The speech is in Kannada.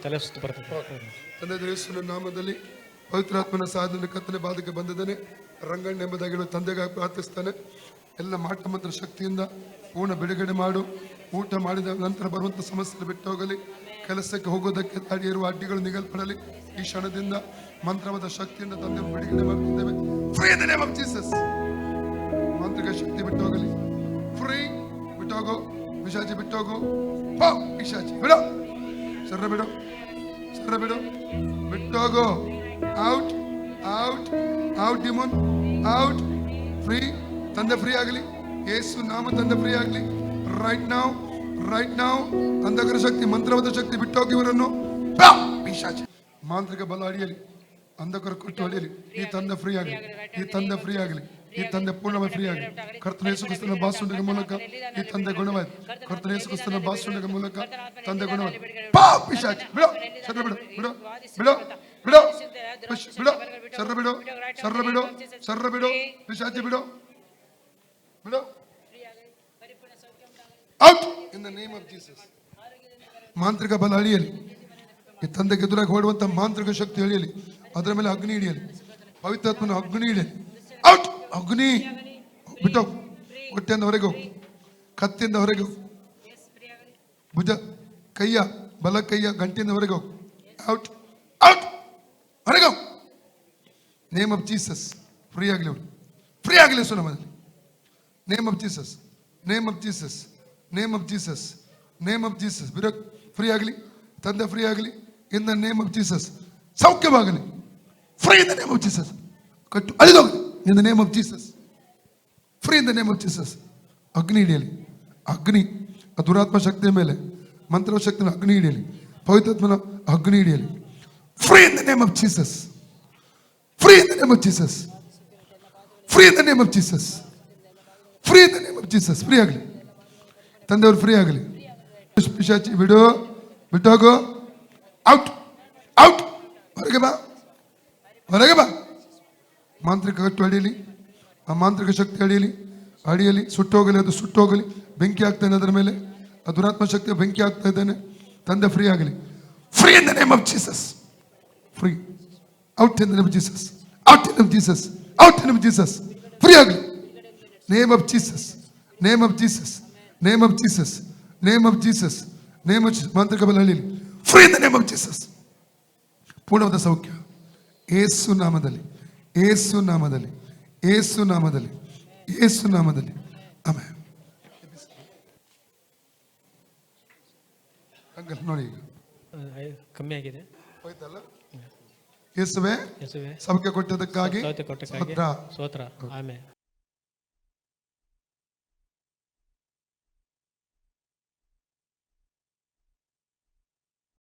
ತಲೆ ಸುತ್ತು ಬರ್ತದೆ. ತಂದೆ ಯೇಸುವಿನ ನಾಮದಲ್ಲಿ ಪವಿತ್ರಾತ್ಮನ ಸಾಧನೆ ಕತ್ತಲೆ ಬಾಧಕ್ಕೆ ಬಂದಿದ್ದಾನೆ. ರಂಗಣ್ಣ ಎಂಬುದಾಗಿರುವ ತಂದೆಗಾಗಿ ಪ್ರಾರ್ಥಿಸ್ತಾನೆ. ಎಲ್ಲ ಮಾಟ ಮಂತ್ರ ಶಕ್ತಿಯಿಂದ ಪೂರ್ಣ ಬಿಡುಗಡೆ ಮಾಡು. ಊಟ ಮಾಡಿದ ನಂತರ ಬರುವಂಥ ಸಮಸ್ಯೆ ಬಿಟ್ಟು ಹೋಗಲಿ. ಕೆಲಸಕ್ಕೆ ಹೋಗೋದಕ್ಕೆ ತಡೆ ಇರುವ ಅಡ್ಡಿಗಳು ನಿಗಲ್ಪಡಲಿ. ಈ ಕ್ಷಣದಿಂದ ಮಂತ್ರವಾದ ಶಕ್ತಿಯಿಂದ ತಂದೆ ಬಿಡುಗಡೆ ಮಾಡ್ತಿದ್ದೇವೆ. Free in the name of Jesus. ಮಾಂತ್ರಿಕ ಶಕ್ತಿ ಬಿಟ್ಟು ಹೋಗಲಿ. ಫ್ರೀ ಬಿಟ್ಟು ಹೋಗೋ. ಪಿಶಾಚಿ ಬಿಟ್ಟು ಹೋಗು. ಪಿಶಾಚಿ ಬಿಡು. ಸರ್ರ ಬಿಡು. ಸರ್ರ ಬಿಡು. ಬಿಟ್ಟು ಹೋಗೋ. Out out out demon out. Free. ತಂದೆ ಫ್ರೀ ಆಗಲಿ. ಯೇಸು ನಾಮ ತಂದೆ ಫ್ರೀ ಆಗಲಿ. ರೈಟ್ ನಾವು ಅಂಧಕರ ಶಕ್ತಿ ಮಂತ್ರವಾದ ಶಕ್ತಿ ಬಿಟ್ಟೋಗಿ ಇವರನ್ನು. ಪಿಶಾಚಿ ಮಾಂತ್ರಿಕ ಬಲ ಅಡಿಯಲಿ. ಅಂಧಕರ ಕೊಟ್ಟು ಅಡಿಯಲಿ. ಈ ತಂದೆ ಫ್ರೀ ಆಗಲಿ. ಈ ತಂದೆ ಫ್ರೀ ಆಗಲಿ. ಈ ತಂದೆ ಪೂರ್ಣವಾಗಿ ಫ್ರೀ ಆಗಲಿ. ಕರ್ತನ ಯೇಸು ಕ್ರಿಸ್ತನ ಬಾಸುಂಡಿನ ಮೂಲಕ ಈ ತಂದೆ ಗುಣವಾಯ್ತು. ಕರ್ತನ ಯೇಸು ಕ್ರಿಸ್ತನ ಬಾಸುಂಡಿನ ಮೂಲಕ ತಂದೆ ಗುಣವಾಯ್ತು. ಪಿಶಾಚಿ ಬಿಡು. ಸರ್ರ ಬಿಡು. ಬಿಡು ಬಿಡು ಬಿಡು ಬಿಡು. ಸರ್ರ ಬಿಡು. ಸರ್ರ ಬಿಡು. ಸರ್ರ ಬಿಡು. ಪಿಶಾಚಿ ಬಿಡು. ಬಿಡು. Out in the name of Jesus. ಮಾಂತ್ರಿಕ ಬಲ ಅಳಿಯಲಿ. ಈ ತಂದೆಗೆ ಎದುರಾಗಿ ಹೊಡುವಂತ ಮಾಂತ್ರಿಕ ಶಕ್ತಿ ಎಳೆಯಲಿ. ಅದರ ಮೇಲೆ ಅಗ್ನಿ ಹಿಡಿಯಲಿ. ಪವಿತ್ರಾತ್ಮನ ಅಗ್ನಿ ಹಿಡಿಯಲಿ. ಔಟ್. ಅಗ್ನಿ ಬಿಟ್ಟು ಹೊಟ್ಟೆಯಿಂದ ಹೊರಗೆ ಹೋಗು. ಕತ್ತಿಯಿಂದ ಹೊರಗೆ ಹೋಗು. ಭುಜ ಕೈಯ ಬಲ ಕೈಯ ಗಂಟೆಯಿಂದ ಹೊರಗೆ ಹೋಗು. ಔಟ್ ಔಟ್ ಹೊರಗೆ ಹೋಗು. Name of Jesus. ಫ್ರೀ ಆಗಲಿ ಅವರು. ಫ್ರೀ ಆಗಲಿ ಸುನಮದಲ್ಲಿ. Name of Jesus. Name of Jesus. Name of Jesus. Name of Jesus. ಬಿರೋ ಫ್ರೀ ಆಗಲಿ. ತಂದೆ ಫ್ರೀ ಆಗಲಿ. In the name of Jesus. ಸೌಖ್ಯವಾಗಲಿ. Free in the name of Jesus. ಕಟ್ಟು ಅಳಿದೋಗಲಿ. In the name of Jesus. Free in the name of Jesus. ಅಗ್ನಿ ಹಿಡಿಯಲಿ. ಅಗ್ನಿ ದುರಾತ್ಮ ಶಕ್ತಿಯ ಮೇಲೆ ಮಂತ್ರ ಶಕ್ತಿನ ಅಗ್ನಿ ಹಿಡಿಯಲಿ. ಪವಿತ್ರಾತ್ಮನ ಅಗ್ನಿ ಹಿಡಿಯಲಿ. Free in the name of Jesus. Free in the name of Jesus. Free in the name of Jesus. Free in the name of Jesus. Free ಆಗಲಿ. ತಂದೆಯವರು ಫ್ರೀ ಆಗಲಿ. ಪಿಶಾಚಿ ಬಿಡು. ಬಿಟ್ಟೋಗು. Out out. ಹೊರಗೆ ಬಾ. ಹೊರಗೆ ಬಾ. ಮಾಂತ್ರಿಕ ಕಟ್ಟು ಅಡಿಯಲಿ. ಆ ಮಾಂತ್ರಿಕ ಶಕ್ತಿ ಅಡಿಯಲಿ. ಅಡಿಯಲಿ. ಸುಟ್ಟೋಗಲಿ. ಅದು ಸುಟ್ಟೋಗಲಿ. ಬೆಂಕಿ ಆಗ್ತಾನೆ ಅದರ ಮೇಲೆ. ಆ ದುರಾತ್ಮ ಶಕ್ತಿ ಬೆಂಕಿ ಆಗ್ತಾ ಇದ್ದಾನೆ. ತಂದೆ ಫ್ರೀ ಆಗಲಿ. Free in the name of Jesus. Free. Out in the name of Jesus. Out in the name of Jesus. Out in the name of Jesus. Free ಆಗಲಿ. Name of Jesus. Name of Jesus. Name of Jesus. Name of Jesus. Name of ಮಾಂತ್ರಿಕ ಬಲ ಅಳಿಯಲಿ. Free in the name of Jesus. ಪೂರ್ಣವಾದ ಸೌಖ್ಯ ಯೇಸು ನಾಮದಲ್ಲಿ. ಯೇಸು ನಾಮದಲ್ಲಿ. ಯೇಸು ನಾಮದಲ್ಲಿ. ಯೇಸು ನಾಮದಲ್ಲಿ. ಆಮೆನ್. ಅಂಕಲ್ ನೋಡಿ ಈಗ ಕಮ್ಮಿ ಆಗಿದೆ. ಹೋಯ್ತಲ್ಲ. ಯೇಸುವೆ ಸೌಖ್ಯ ಕೊಟ್ಟದಕ್ಕಾಗಿ ಸ್ತೋತ್ರ. ಆಮೆನ್.